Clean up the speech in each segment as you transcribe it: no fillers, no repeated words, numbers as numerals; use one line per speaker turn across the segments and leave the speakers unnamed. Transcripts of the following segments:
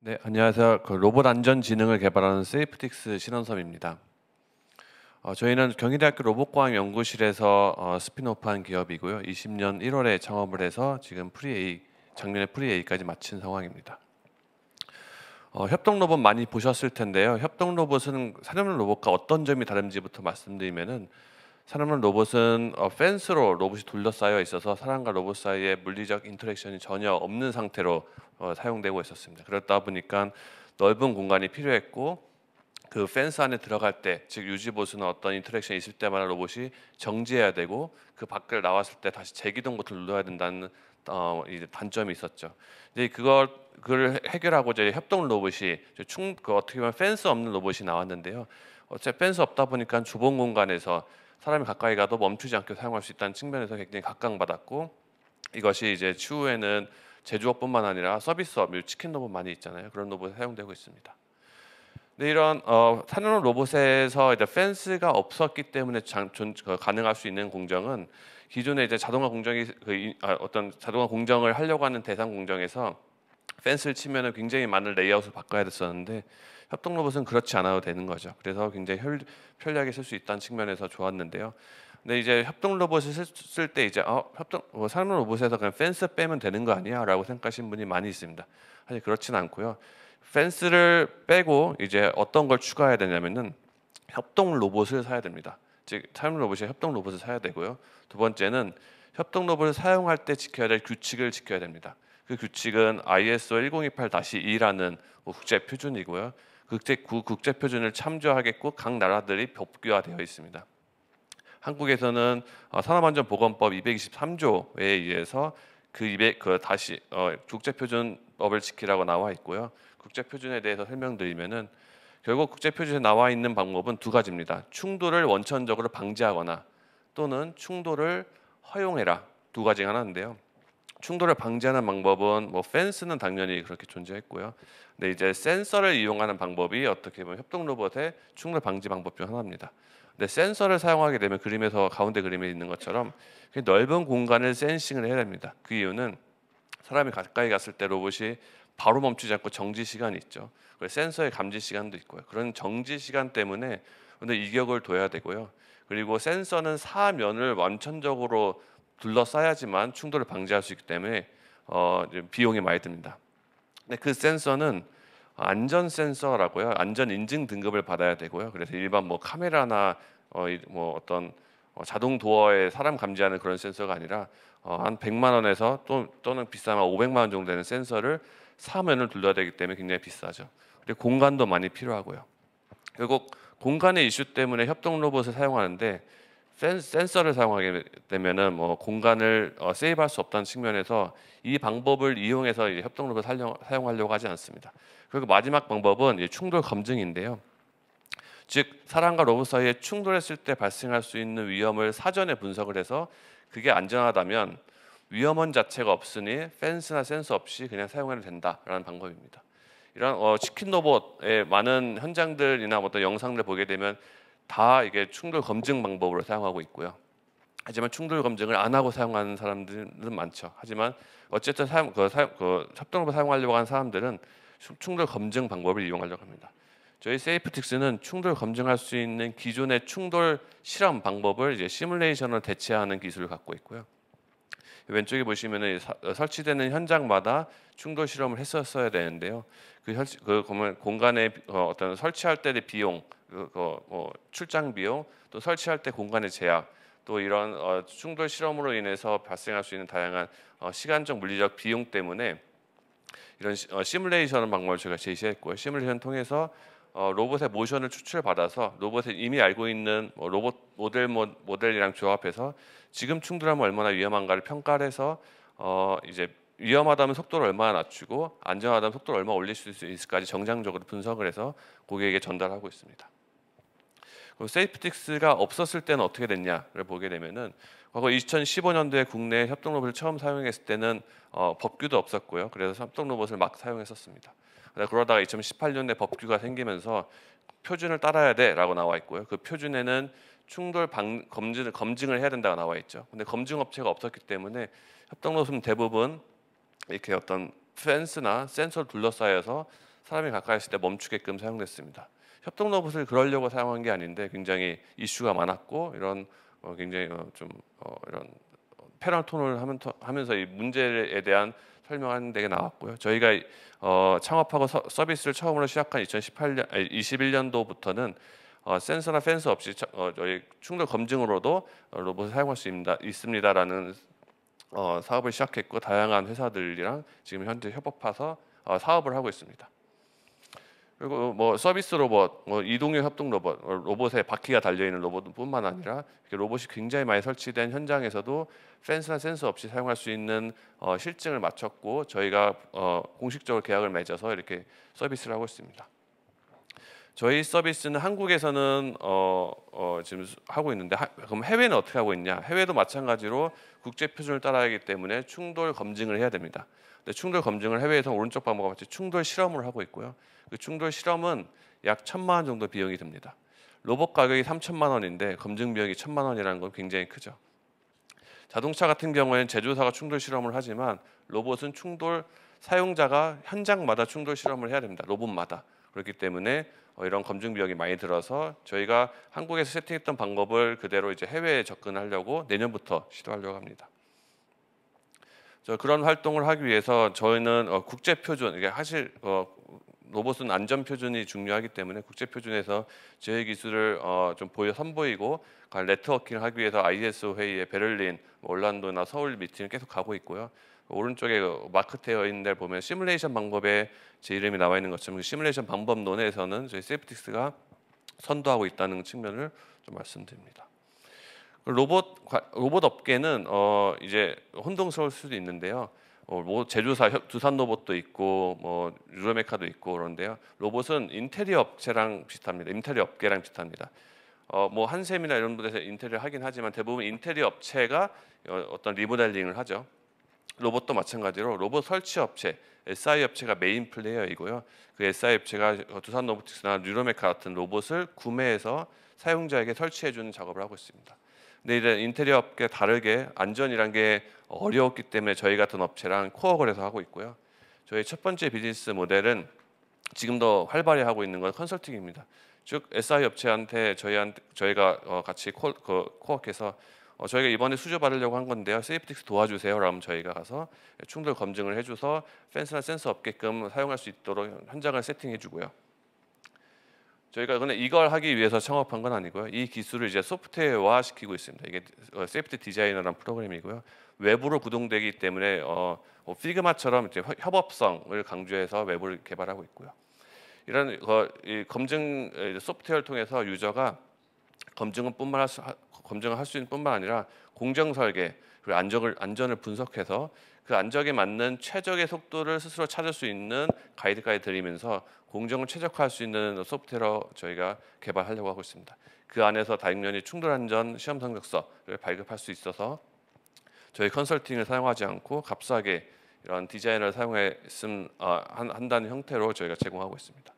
네, 안녕하세요. 로봇 안전 지능을 개발하는 세이프틱스 신원섭입니다. 저희는 경희대학교 로봇과학 연구실에서 스핀오프한 기업이고요. 20년 1월에 창업을 해서 지금 작년에 프리-A까지 마친 상황입니다. 협동 로봇 많이 보셨을 텐데요. 협동 로봇은 사람용 로봇과 어떤 점이 다른지부터 말씀드리면은, 사람용 로봇은 펜스로 로봇이 둘러싸여 있어서 사람과 로봇 사이에 물리적 인터랙션이 전혀 없는 상태로 사용되고 있었습니다. 그렇다 보니까 넓은 공간이 필요했고, 그 펜스 안에 들어갈 때, 즉 유지 보수나 어떤 인터랙션이 있을 때마다 로봇이 정지해야 되고, 그 밖을 나왔을 때 다시 재기동 버튼을 눌러야 된다는 이제 단점이 있었죠. 이제 그걸 해결하고 이제 협동 로봇이 어떻게 보면 펜스 없는 로봇이 나왔는데요. 어차피 펜스 없다 보니까 좁은 공간에서 사람이 가까이 가도 멈추지 않게 사용할 수 있다는 측면에서 굉장히 각광받았고, 이것이 이제 추후에는 제조업뿐만 아니라 서비스업, 치킨 로봇 많이 있잖아요. 그런 로봇에 사용되고 있습니다. 근데 이런 산업 로봇에서 이제 펜스가 없었기 때문에 가능할 수 있는 공정은, 기존에 이제 자동화 공정이 어떤 자동화 공정을 하려고 하는 대상 공정에서 펜스를 치면은 굉장히 많은 레이아웃을 바꿔야 됐었는데, 협동 로봇은 그렇지 않아도 되는 거죠. 그래서 굉장히 편리하게 쓸 수 있다는 측면에서 좋았는데요. 근데 이제 협동 로봇을 쓸 때 이제 산업 로봇에서 그냥 펜스 빼면 되는 거 아니야라고 생각하시는 분이 많이 있습니다. 사실 그렇지는 않고요. 펜스를 빼고 이제 어떤 걸 추가해야 되냐면은 협동 로봇을 사야 됩니다. 즉 산업 로봇이 협동 로봇을 사야 되고요. 두 번째는 협동 로봇을 사용할 때 지켜야 될 규칙을 지켜야 됩니다. 그 규칙은 ISO 1028-2라는 국제 표준이고요. 국제 표준을 참조하겠고 각 나라들이 법규화되어 있습니다. 한국에서는 산업안전보건법 223조에 의해서 국제표준법을 지키라고 나와 있고요. 국제표준에 대해서 설명드리면은, 결국 국제표준에 나와 있는 방법은 두 가지입니다. 충돌을 원천적으로 방지하거나 또는 충돌을 허용해라, 두 가지가 하나인데요. 충돌을 방지하는 방법은 펜스는 당연히 그렇게 존재했고요. 근데 이제 센서를 이용하는 방법이 어떻게 보면 협동 로봇의 충돌 방지 방법 중 하나입니다. 근데 센서를 사용하게 되면, 그림에서 가운데 그림에 있는 것처럼 넓은 공간을 센싱을 해야 됩니다. 그 이유는 사람이 가까이 갔을 때 로봇이 바로 멈추지 않고 정지 시간이 있죠. 그리고 센서의 감지 시간도 있고요. 그런 정지 시간 때문에 근데 이격을 둬야 되고요. 그리고 센서는 사면을 완전적으로 둘러싸야지만 충돌을 방지할 수 있기 때문에 이제 비용이 많이 듭니다. 근데 그 센서는 안전 센서라고요. 안전 인증 등급을 받아야 되고요. 그래서 일반 카메라나 어떤 자동 도어에 사람 감지하는 그런 센서가 아니라 한 100만 원에서 또는 비싸면 500만 원 정도 되는 센서를 사면을 둘러야 되기 때문에 굉장히 비싸죠. 그리고 공간도 많이 필요하고요. 결국 공간의 이슈 때문에 협동 로봇을 사용하는데, 센서를 사용하게 되면은 공간을 세이브할 수 없다는 측면에서 이 방법을 이용해서 이제 협동 로봇을 사용하려고 하지 않습니다. 그리고 마지막 방법은 이제 충돌 검증인데요. 즉 사람과 로봇 사이에 충돌했을 때 발생할 수 있는 위험을 사전에 분석을 해서 그게 안전하다면 위험원 자체가 없으니 펜스나 센서 없이 그냥 사용해도 된다라는 방법입니다. 이런 치킨 로봇의 많은 현장들이나 어떤 영상들 보게 되면 다 이게 충돌 검증 방법으로 사용하고 있고요. 하지만 충돌 검증을 안 하고 사용하는 사람들은 많죠. 하지만 어쨌든 협동 로봇 사용하려고 하는 사람들은 충돌 검증 방법을 이용하려고 합니다. 저희 세이프틱스는 충돌 검증할 수 있는 기존의 충돌 실험 방법을 이제 시뮬레이션으로 대체하는 기술을 갖고 있고요. 왼쪽에 보시면은 설치되는 현장마다 충돌 실험을 했었어야 되는데요. 보면 공간의 어떤 설치할 때의 비용, 출장 비용, 또 설치할 때 공간의 제약, 또 이런 충돌 실험으로 인해서 발생할 수 있는 다양한 시간적 물리적 비용 때문에 이런 시뮬레이션 방법을 제가 제시했고요. 시뮬레이션 통해서 로봇의 모션을 추출받아서 로봇이 이미 알고 있는 로봇 모델이랑 조합해서 지금 충돌하면 얼마나 위험한가를 평가를 해서 이제 위험하다면 속도를 얼마나 낮추고 안전하다면 속도를 얼마나 올릴 수 있을까지 정량적으로 분석을 해서 고객에게 전달하고 있습니다. 세이프틱스가 없었을 때는 어떻게 됐냐를 보게 되면은, 과거 2015년도에 국내 협동 로봇을 처음 사용했을 때는 법규도 없었고요. 그래서 협동 로봇을 막 사용했었습니다. 그러다가 2018년에 법규가 생기면서 표준을 따라야 돼라고 나와 있고요. 그 표준에는 충돌 검증을 해야 된다고 나와 있죠. 근데 검증 업체가 없었기 때문에 협동 로봇은 대부분 이렇게 어떤 펜스나 센서를 둘러싸여서 사람이 가까이 있을 때 멈추게끔 사용됐습니다. 협동 로봇을 그러려고 사용한 게 아닌데 굉장히 이슈가 많았고 이런 굉장히 이런 패럴 톤을 하면서 이 문제에 대한 설명하는 데가 나왔고요. 저희가 창업하고 서비스를 처음으로 시작한 21년도부터는 센서나 펜서 없이 저희 충돌 검증으로도 로봇을 사용할 수 있습니다라는 사업을 시작했고 다양한 회사들이랑 지금 현재 협업해서 사업을 하고 있습니다. 그리고 뭐 서비스 로봇, 이동형 협동 로봇, 로봇에 바퀴가 달려 있는 로봇뿐만 아니라 로봇이 굉장히 많이 설치된 현장에서도 펜스나 센서 없이 사용할 수 있는 실증을 마쳤고 저희가 공식적으로 계약을 맺어서 이렇게 서비스를 하고 있습니다. 저희 서비스는 한국에서는 지금 하고 있는데 그럼 해외는 어떻게 하고 있냐? 해외도 마찬가지로 국제 표준을 따라야 하기 때문에 충돌 검증을 해야 됩니다. 근데 충돌 검증을 해외에서 오른쪽 방법과 같이 충돌 실험을 하고 있고요. 그 충돌 실험은 약 1,000만 원 정도 비용이 듭니다. 로봇 가격이 3천만 원인데 검증 비용이 1,000만 원이라는 건 굉장히 크죠. 자동차 같은 경우에는 제조사가 충돌 실험을 하지만 로봇은 충돌 사용자가 현장마다 충돌 실험을 해야 됩니다. 로봇마다. 그렇기 때문에 이런 검증 비용이 많이 들어서 저희가 한국에서 세팅했던 방법을 그대로 이제 해외에 접근하려고 내년부터 시도하려고 합니다. 그런 활동을 하기 위해서 저희는 국제 표준, 이게 사실 로봇은 안전 표준이 중요하기 때문에 국제 표준에서 저희 기술을 좀 선보이고 네트워킹을 하기 위해서 ISO 회의에 베를린, 올란도나 서울 미팅을 계속 가고 있고요. 오른쪽에 마크되어 있는 데 보면 시뮬레이션 방법에 제 이름이 나와 있는 것처럼 그 시뮬레이션 방법론에서는 저희 세이프틱스가 선도하고 있다는 측면을 좀 말씀드립니다. 로봇 업계는 이제 혼동스러울 수도 있는데요. 뭐 제조사 두산 로봇도 있고 뭐 유로메카도 있고 그런데요. 로봇은 인테리어 업체랑 비슷합니다. 인테리어 업계랑 비슷합니다. 뭐 한샘이나 이런 데서 인테리어 하긴 하지만 대부분 인테리어 업체가 어떤 리모델링을 하죠. 로봇도 마찬가지로 로봇 설치 업체, SI 업체가 메인 플레이어이고요. 그 SI 업체가 두산 로보틱스나 유로메카 같은 로봇을 구매해서 사용자에게 설치해주는 작업을 하고 있습니다. 근데 이제 인테리어 업계 다르게 안전이란 게 어려웠기 때문에 저희 같은 업체랑 코어를 해서 하고 있고요. 저희 첫 번째 비즈니스 모델은 지금도 활발히 하고 있는 건 컨설팅입니다. 즉 SI 업체한테 저희가 같이 코어해서 저희가 이번에 수주 받으려고 한 건데요. 세이프틱스 도와주세요. 그러면 저희가 가서 충돌 검증을 해줘서 펜스나 센서 없게끔 사용할 수 있도록 현장을 세팅해주고요. 저희가 근데 이걸 하기 위해서 창업한 건 아니고요. 이 기술을 이제 소프트웨어화 시키고 있습니다. 이게 세이프티 디자이너라는 프로그램이고요. 외부로 구동되기 때문에 피그마처럼 이제 협업성을 강조해서 외부를 개발하고 있고요. 이런 이 검증 소프트웨어를 통해서 유저가 검증을 할 수 있는 뿐만 아니라 공정 설계 그리고 안전을 분석해서 그 안전에 맞는 최적의 속도를 스스로 찾을 수 있는 가이드까지 드리면서 공정을 최적화할 수 있는 소프트웨어로 저희가 개발하려고 하고 있습니다. 그 안에서 당연히 충돌 안전 시험 성적서를 발급할 수 있어서 저희 컨설팅을 사용하지 않고 값싸게 이런 디자인을 한다는 형태로 저희가 제공하고 있습니다.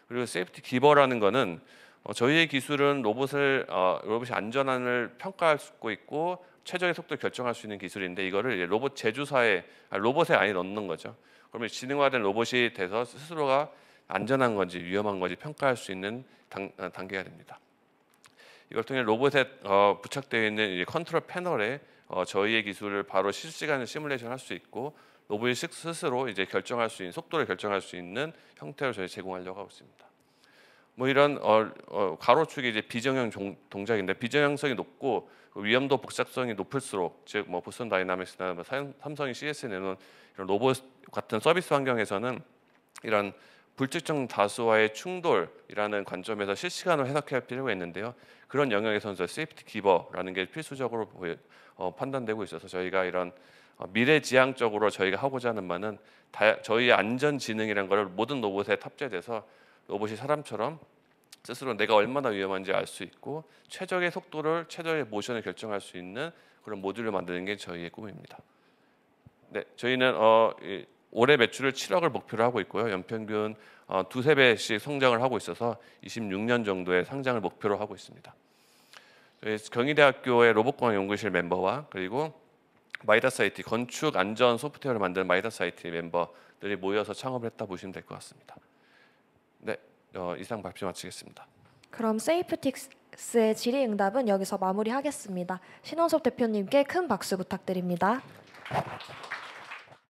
그리고 세이프티 기버라는 거는 저희의 기술은 로봇이 안전함을 평가할 수 있고 최적의 속도를 결정할 수 있는 기술인데 이거를 로봇에 안에 넣는 거죠. 그러면 지능화된 로봇이 돼서 스스로가 안전한 건지 위험한 건지 평가할 수 있는 단계가 됩니다. 이걸 통해 로봇에 부착되어 있는 이제 컨트롤 패널에 저희의 기술을 바로 실시간으로 시뮬레이션 할 수 있고 로봇이 스스로 이제 속도를 결정할 수 있는 형태로 저희 제공하려고 하고 있습니다. 뭐 이런 가로축이 이제 비정형 동작인데 비정형성이 높고 위험도 복잡성이 높을수록 즉 뭐 보스턴 다이나믹스나 삼성이 CS 내놓은 이런 로봇 같은 서비스 환경에서는 이런 불특정 다수와의 충돌이라는 관점에서 실시간으로 해석해야 할 필요가 있는데요. 그런 영역에서는 세이프티 기버라는 게 필수적으로 판단되고 있어서 저희가 이런 미래지향적으로 저희가 하고자 하는 바는 저희의 안전지능이라는 것을 모든 로봇에 탑재돼서 로봇이 사람처럼 스스로 내가 얼마나 위험한지 알 수 있고 최적의 속도를 최적의 모션을 결정할 수 있는 그런 모듈을 만드는 게 저희의 꿈입니다. 네, 저희는 올해 매출을 7억을 목표로 하고 있고요. 연평균 두세 배씩 성장을 하고 있어서 26년 정도의 상장을 목표로 하고 있습니다. 저희 경희대학교의 로봇공학 연구실 멤버와 그리고 마이다스 IT 건축 안전 소프트웨어를 만드는 마이다스 IT 멤버들이 모여서 창업을 했다 보시면 될 것 같습니다. 네, 이상 발표 마치겠습니다.
그럼 세이프틱스의 질의응답은 여기서 마무리하겠습니다. 신원섭 대표님께 큰 박수 부탁드립니다.